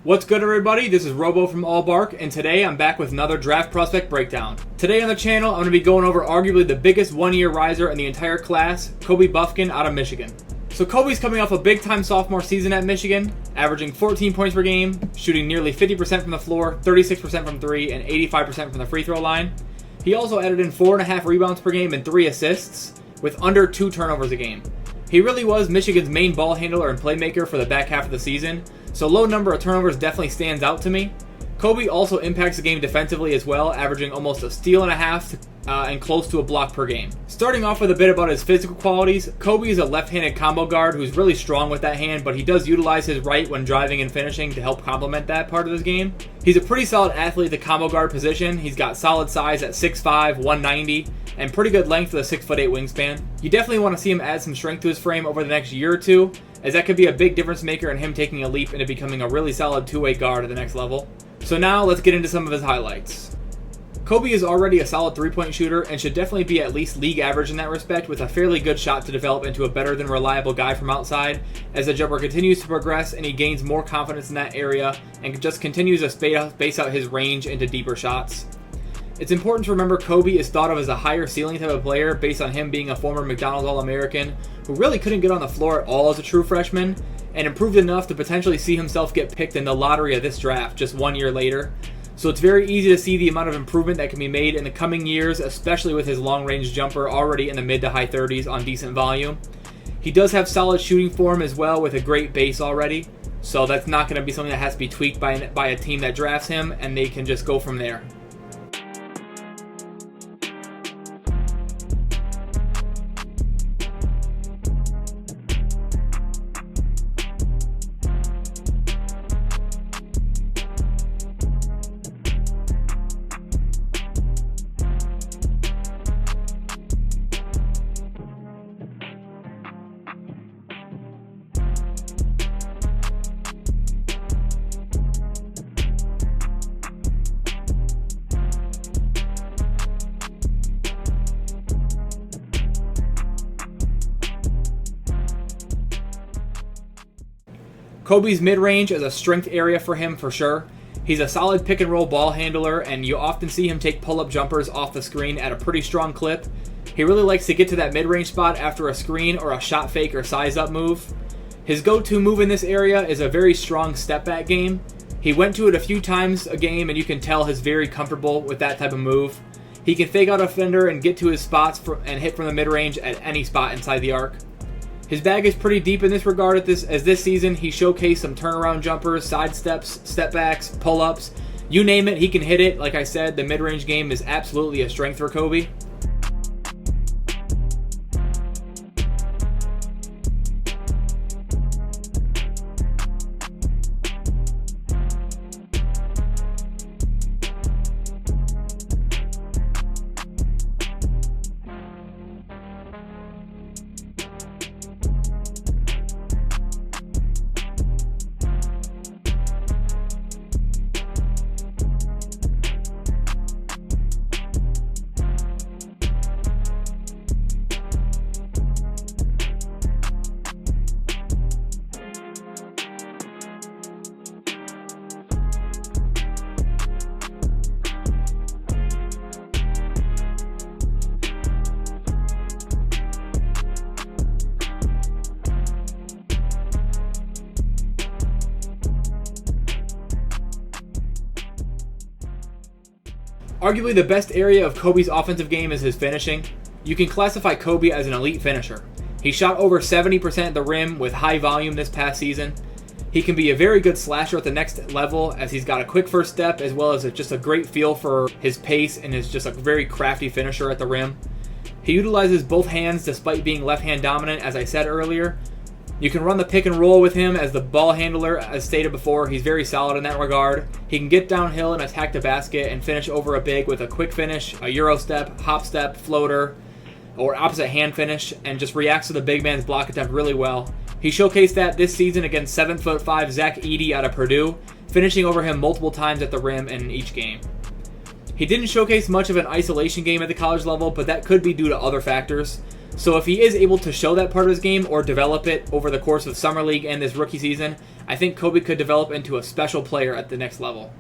What's good, everybody? This is Robo from Allbark, and today I'm back with another draft prospect breakdown. Today on the channel, I'm going to be going over arguably the biggest one-year riser in the entire class, Kobe Bufkin out of Michigan. So Kobe's coming off a big-time sophomore season at Michigan, averaging 14 points per game, shooting nearly 50% from the floor, 36% from 3, and 85% from the free throw line. He also added in 4.5 rebounds per game and 3 assists, with under 2 turnovers a game. He really was Michigan's main ball handler and playmaker for the back half of the season, so low number of turnovers definitely stands out to me. Kobe also impacts the game defensively as well, averaging almost a steal and a half and close to a block per game. Starting off with a bit about his physical qualities, Kobe is a left-handed combo guard who's really strong with that hand, but he does utilize his right when driving and finishing to help complement that part of his game. He's a pretty solid athlete at the combo guard position. He's got solid size at 6'5", 190, and pretty good length with a 6'8" wingspan. You definitely want to see him add some strength to his frame over the next year or two, as that could be a big difference maker in him taking a leap into becoming a really solid two-way guard at the next level. So now let's get into some of his highlights. Kobe is already a solid three-point shooter and should definitely be at least league average in that respect, with a fairly good shot to develop into a better than reliable guy from outside as the jumper continues to progress and he gains more confidence in that area and just continues to space out his range into deeper shots. It's important to remember Kobe is thought of as a higher ceiling type of player based on him being a former McDonald's All-American who really couldn't get on the floor at all as a true freshman and improved enough to potentially see himself get picked in the lottery of this draft just 1 year later. So it's very easy to see the amount of improvement that can be made in the coming years, especially with his long-range jumper already in the mid to high 30s on decent volume. He does have solid shooting form as well with a great base already, so that's not going to be something that has to be tweaked by a team that drafts him, and they can just go from there. Kobe's mid-range is a strength area for him for sure. He's a solid pick-and-roll ball handler, and you often see him take pull-up jumpers off the screen at a pretty strong clip. He really likes to get to that mid-range spot after a screen or a shot fake or size-up move. His go-to move in this area is a very strong step-back game. He went to it a few times a game, and you can tell he's very comfortable with that type of move. He can fake out a fender and get to his spots and hit from the mid-range at any spot inside the arc. His bag is pretty deep in this regard as this season he showcased some turnaround jumpers, side steps, step backs, pull-ups. You name it, he can hit it. Like I said, the mid-range game is absolutely a strength for Kobe. Arguably the best area of Kobe's offensive game is his finishing. You can classify Kobe as an elite finisher. He shot over 70% at the rim with high volume this past season. He can be a very good slasher at the next level as he's got a quick first step as well as just a great feel for his pace and is just a very crafty finisher at the rim. He utilizes both hands despite being left-hand dominant, as I said earlier. You can run the pick and roll with him as the ball handler. As stated before, he's very solid in that regard. He can get downhill and attack the basket and finish over a big with a quick finish, a euro step, hop step, floater, or opposite hand finish, and just reacts to the big man's block attempt really well. He showcased that this season against 7'5" Zach Edey out of Purdue, finishing over him multiple times at the rim in each game. He didn't showcase much of an isolation game at the college level, but that could be due to other factors. So if he is able to show that part of his game or develop it over the course of Summer League and this rookie season, I think Kobe could develop into a special player at the next level.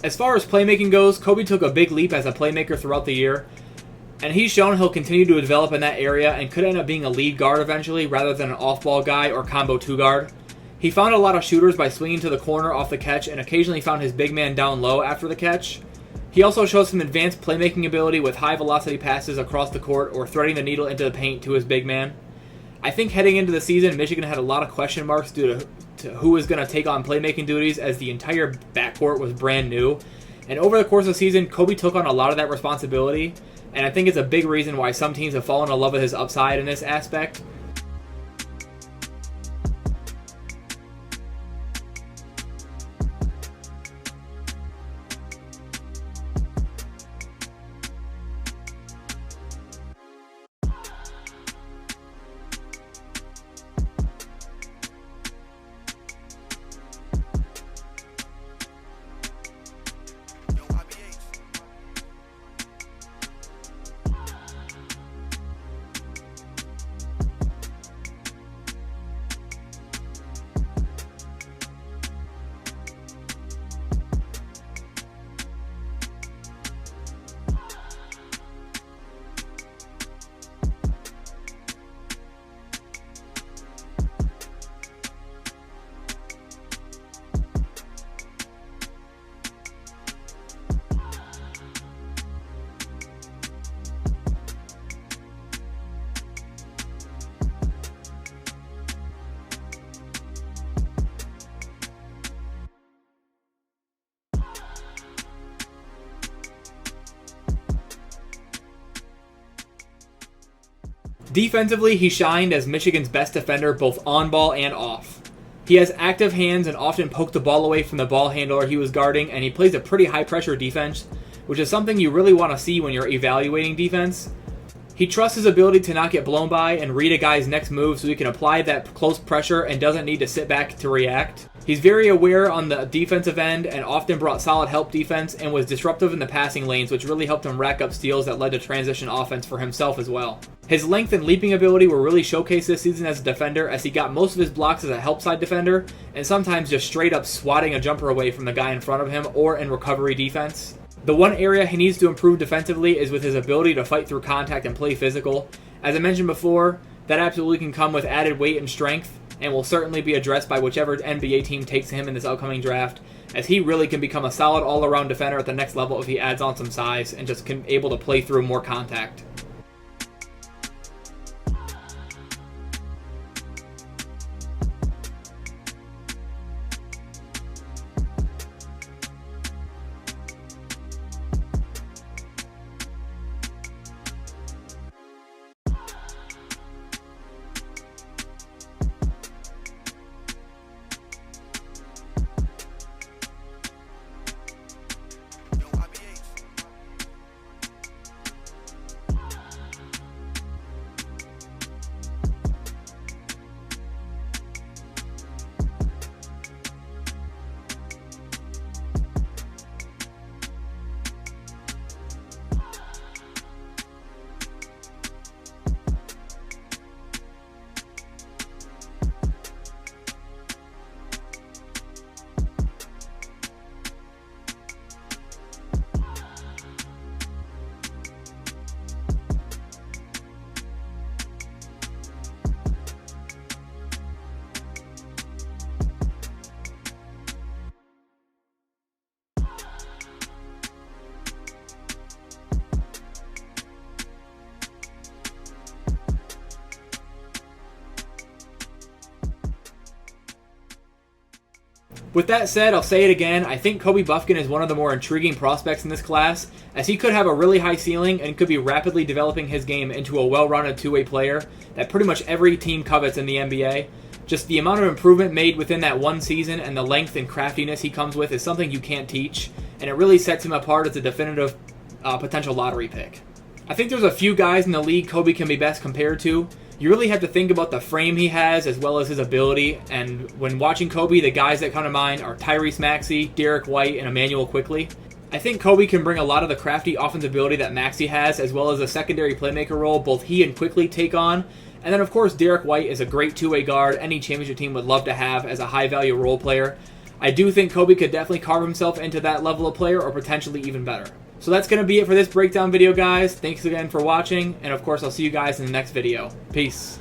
As far as playmaking goes, Kobe took a big leap as a playmaker throughout the year, and he's shown he'll continue to develop in that area and could end up being a lead guard eventually rather than an off-ball guy or combo 2-guard. He found a lot of shooters by swinging to the corner off the catch and occasionally found his big man down low after the catch. He also shows some advanced playmaking ability with high-velocity passes across the court or threading the needle into the paint to his big man. I think heading into the season, Michigan had a lot of question marks due to who was going to take on playmaking duties as the entire backcourt was brand new. And over the course of the season, Kobe took on a lot of that responsibility, and I think it's a big reason why some teams have fallen in love with his upside in this aspect. Defensively, he shined as Michigan's best defender both on ball and off. He has active hands and often poked the ball away from the ball handler he was guarding, and he plays a pretty high-pressure defense, which is something you really want to see when you're evaluating defense. He trusts his ability to not get blown by and read a guy's next move so he can apply that close pressure and doesn't need to sit back to react. He's very aware on the defensive end and often brought solid help defense and was disruptive in the passing lanes, which really helped him rack up steals that led to transition offense for himself as well. His length and leaping ability were really showcased this season as a defender, as he got most of his blocks as a help side defender and sometimes just straight up swatting a jumper away from the guy in front of him or in recovery defense. The one area he needs to improve defensively is with his ability to fight through contact and play physical. As I mentioned before, that absolutely can come with added weight and strength, and will certainly be addressed by whichever NBA team takes him in this upcoming draft, as he really can become a solid all-around defender at the next level if he adds on some size and just can able to play through more contact. With that said, I'll say it again, I think Kobe Bufkin is one of the more intriguing prospects in this class, as he could have a really high ceiling and could be rapidly developing his game into a well-rounded two-way player that pretty much every team covets in the NBA. Just the amount of improvement made within that one season and the length and craftiness he comes with is something you can't teach, and it really sets him apart as a definitive potential lottery pick. I think there's a few guys in the league Kobe can be best compared to. You really have to think about the frame he has as well as his ability, and when watching Kobe, the guys that come to mind are Tyrese Maxey, Derek White, and Emmanuel Quickley. I think Kobe can bring a lot of the crafty offensive ability that Maxey has, as well as a secondary playmaker role both he and Quickley take on. And then of course Derek White is a great two-way guard any championship team would love to have as a high-value role player. I do think Kobe could definitely carve himself into that level of player, or potentially even better. So that's going to be it for this breakdown video, guys. Thanks again for watching, and of course I'll see you guys in the next video. Peace.